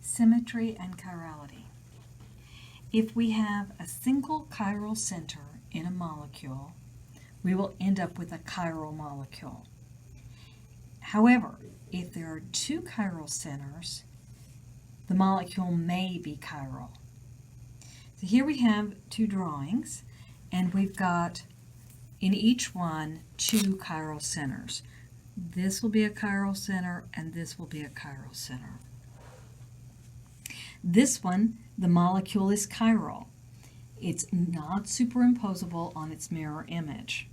Symmetry and chirality. If we have a single chiral center in a molecule, we will end up with a chiral molecule. However, if there are two chiral centers, the molecule may be chiral. So here we have two drawings, and we've got in each one two chiral centers. This will be a chiral center, and this will be a chiral center. This one, the molecule is chiral. It's not superimposable on its mirror image.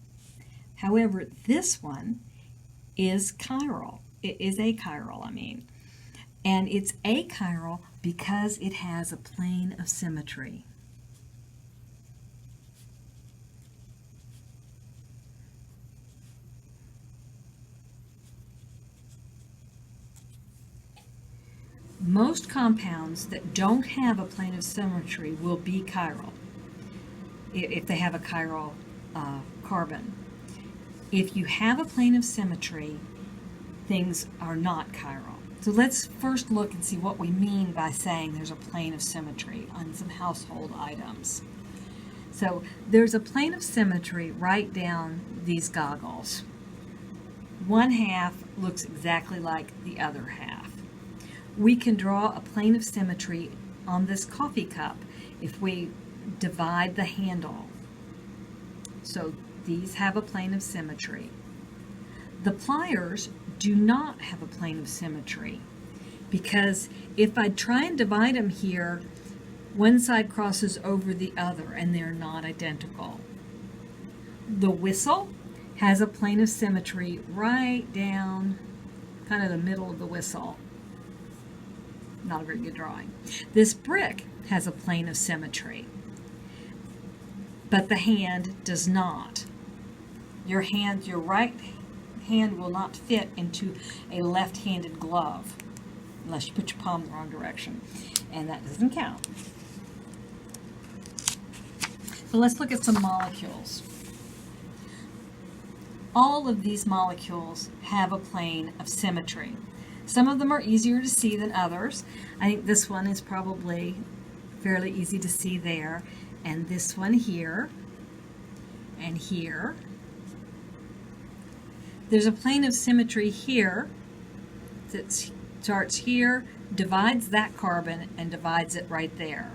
However, this one is chiral. It is achiral, and it's achiral because it has a plane of symmetry. Most compounds that don't have a plane of symmetry will be chiral if they have a chiral carbon. If you have a plane of symmetry, things are not chiral. So let's first look and see what we mean by saying there's a plane of symmetry on some household items. So there's a plane of symmetry right down these goggles. One half looks exactly like the other half. We can draw a plane of symmetry on this coffee cup if we divide the handle. So these have a plane of symmetry. The pliers do not have a plane of symmetry because if I try and divide them here, one side crosses over the other and they're not identical. The whistle has a plane of symmetry right down kind of the middle of the whistle. Not a very good drawing. This brick has a plane of symmetry, but the hand does not. Your right hand will not fit into a left-handed glove unless you put your palm the wrong direction, and that doesn't count. So let's look at some molecules. All of these molecules have a plane of symmetry. Some of them are easier to see than others. I think this one is probably fairly easy to see there, and this one here, and here. There's a plane of symmetry here that starts here, divides that carbon, and divides it right there.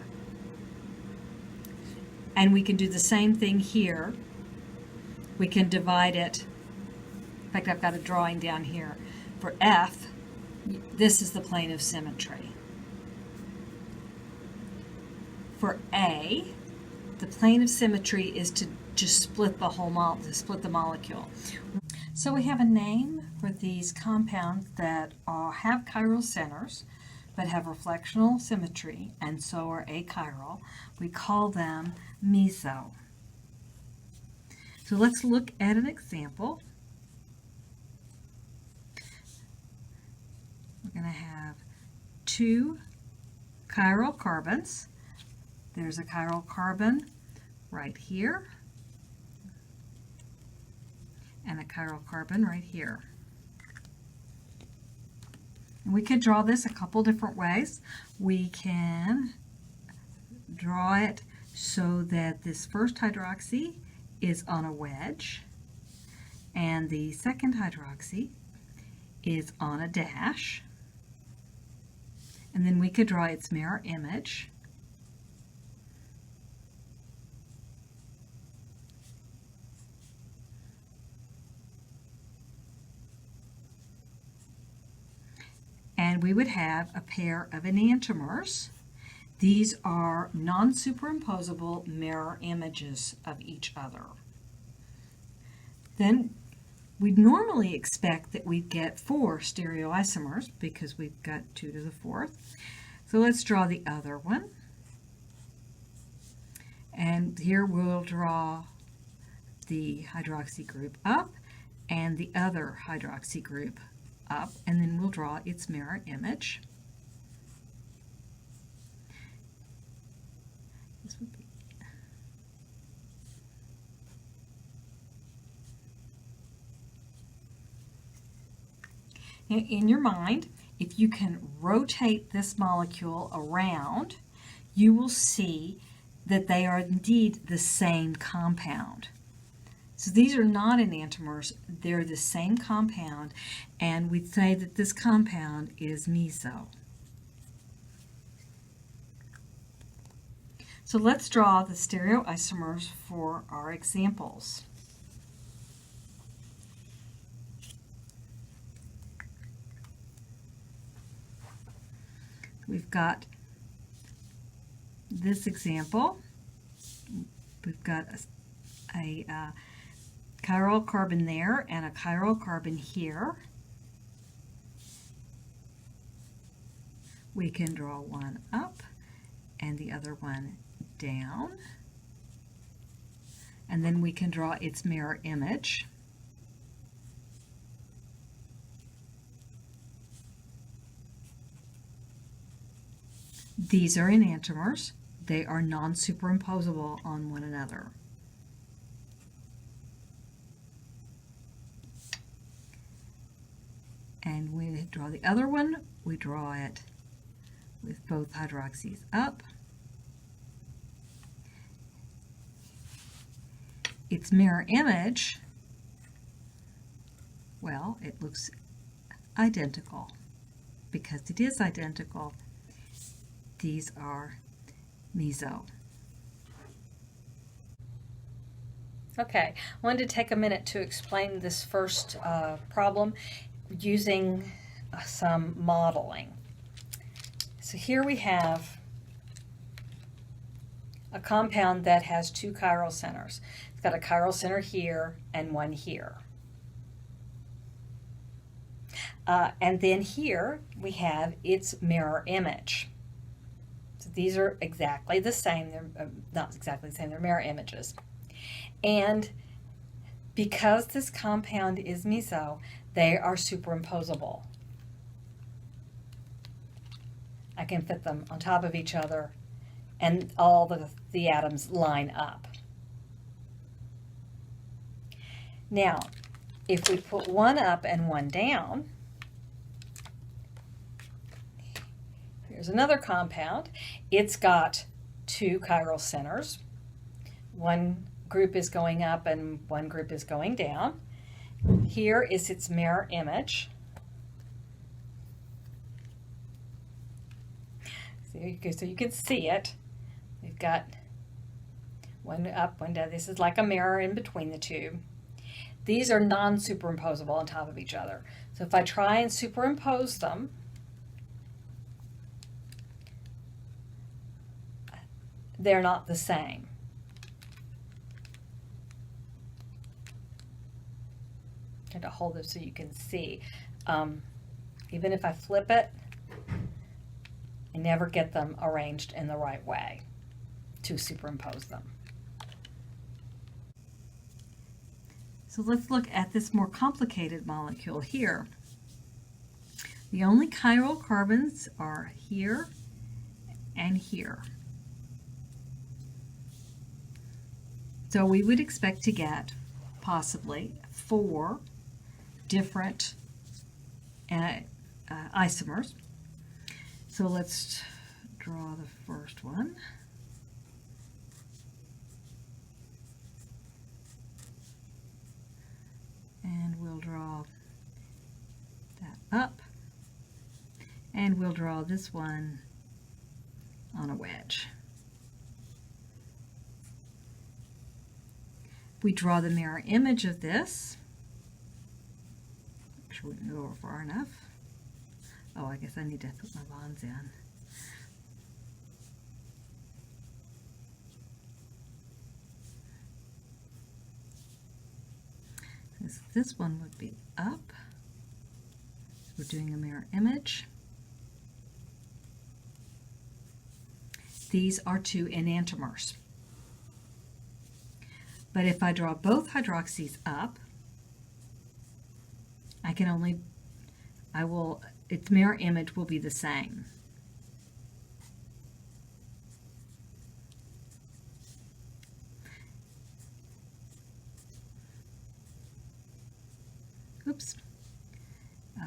And we can do the same thing here. We can divide it. In fact, I've got a drawing down here. For F, this is the plane of symmetry. For A, the plane of symmetry is to just split the whole molecule. So we have a name for these compounds that have chiral centers but have reflectional symmetry and so are achiral. We call them meso. So let's look at an example. We're going to have two chiral carbons. There's a chiral carbon right here and a chiral carbon right here. And we could draw this a couple different ways. We can draw it so that this first hydroxy is on a wedge and the second hydroxy is on a dash. And then we could draw its mirror image. And we would have a pair of enantiomers. These are non-superimposable mirror images of each other. Then we'd normally expect that we'd get 4 stereoisomers because we've got 2 to the 4th. So let's draw the other one. And here we'll draw the hydroxy group up and the other hydroxy group up, and then we'll draw its mirror image. This would be in your mind, if you can rotate this molecule around, you will see that they are indeed the same compound. So these are not enantiomers, they're the same compound, and we'd say that this compound is meso. So let's draw the stereoisomers for our examples. We've got this example. We've got a chiral carbon there and a chiral carbon here. We can draw one up and the other one down. And then we can draw its mirror image. These are enantiomers. They are non-superimposable on one another. And when we draw the other one, we draw it with both hydroxys up. Its mirror image, well, it looks identical. Because it is identical, these are meso. Okay, I wanted to take a minute to explain this first problem using some modeling. So here we have a compound that has two chiral centers. It's got a chiral center here and one here. And then here we have its mirror image. So these are exactly the same. They're not exactly the same, they're mirror images. And because this compound is meso, they are superimposable. I can fit them on top of each other and all the atoms line up. Now, if we put one up and one down, here's another compound. It's got two chiral centers. One group is going up and one group is going down. Here is its mirror image. So you can see it. We've got one up, one down. This is like a mirror in between the two. These are non-superimposable on top of each other. So if I try and superimpose them, they're not the same. Try to hold it so you can see. Even if I flip it, I never get them arranged in the right way to superimpose them. So let's look at this more complicated molecule here. The only chiral carbons are here and here. So we would expect to get possibly 4 different isomers. So let's draw the first one. And we'll draw that up. And we'll draw this one on a wedge. We draw the mirror image of this. Make sure we can go over far enough. Oh, I guess I need to put my bonds in. This one would be up. We're doing a mirror image. These are 2 enantiomers. But if I draw both hydroxys up, its mirror image will be the same. Oops. We'll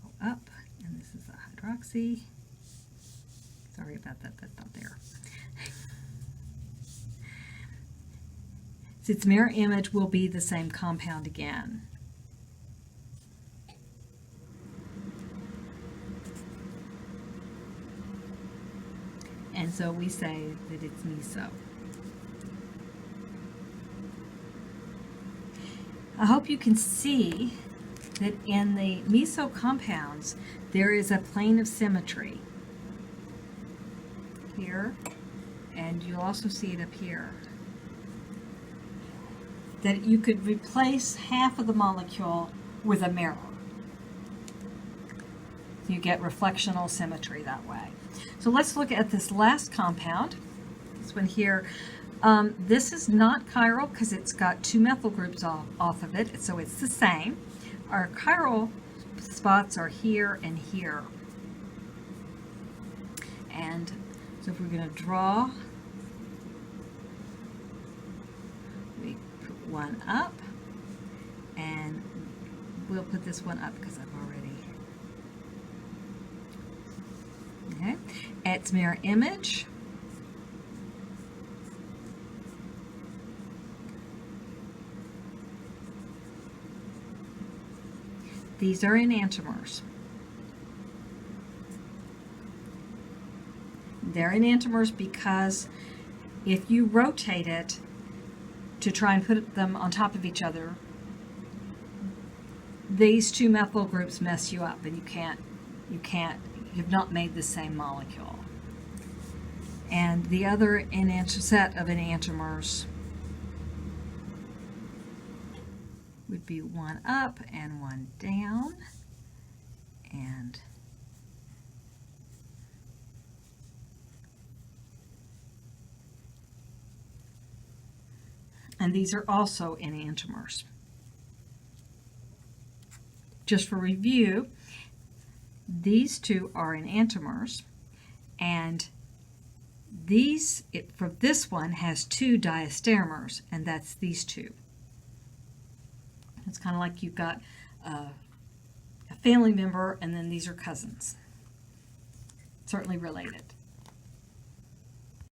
go up, and this is hydroxy. Sorry about that, that's not there. So its mirror image will be the same compound again. And so we say that it's meso. I hope you can see that in the meso compounds there is a plane of symmetry here, and you'll also see it up here. That you could replace half of the molecule with a mirror. You get reflectional symmetry that way. So let's look at this last compound, this one here. This is not chiral because it's got two methyl groups off of it, so it's the same. Our chiral spots are here and here. And so if we're going to draw, we put one up, and we'll put this one up because I've already. Okay, its mirror image. These are enantiomers. They're enantiomers because if you rotate it to try and put them on top of each other, these two methyl groups mess you up, and you've not made the same molecule. And the other set of enantiomers would be one up and one down, and these are also enantiomers. Just for review, these two are enantiomers, and for this one has two diastereomers, and that's these two. It's kind of like you've got a family member, and then these are cousins, certainly related.